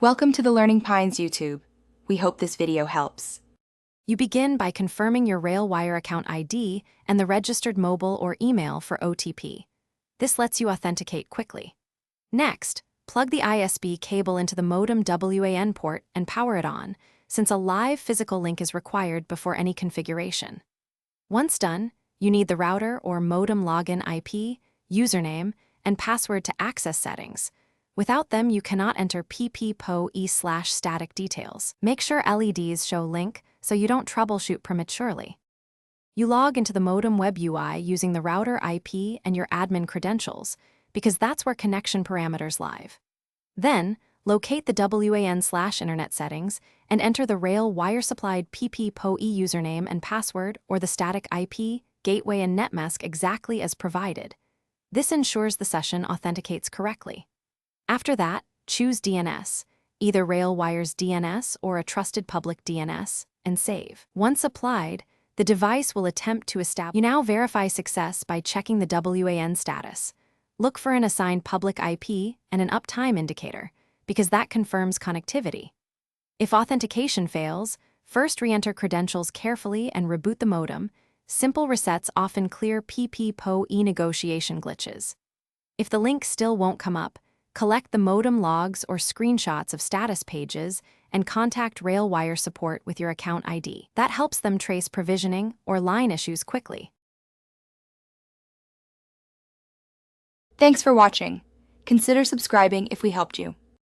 Welcome to the Learning Pines YouTube. We hope this video helps. You begin by confirming your Railwire account ID and the registered mobile or email for OTP. This lets you authenticate quickly. Next, plug the ISP cable into the modem WAN port and power it on, since a live physical link is required before any configuration. Once done, you need the router or modem login IP, username, and password to access settings. Without them, you cannot enter pppoe/static details. Make sure LEDs show link so you don't troubleshoot prematurely. You log into the modem web UI using the router IP and your admin credentials, because that's where connection parameters live. Then, locate the WAN/internet settings and enter the Railwire supplied pppoe username and password or the static IP, gateway, and netmask exactly as provided. This ensures the session authenticates correctly. After that, choose DNS, either Railwire's DNS or a trusted public DNS, and save. Once applied, the device will attempt to establish. You now verify success by checking the WAN status. Look for an assigned public IP and an uptime indicator, because that confirms connectivity. If authentication fails, first re-enter credentials carefully and reboot the modem. Simple resets often clear pppoe negotiation glitches. If the link still won't come up, collect the modem logs or screenshots of status pages and contact Railwire support with your account ID. That helps them trace provisioning or line issues quickly. Thanks for watching. Consider subscribing if we helped you.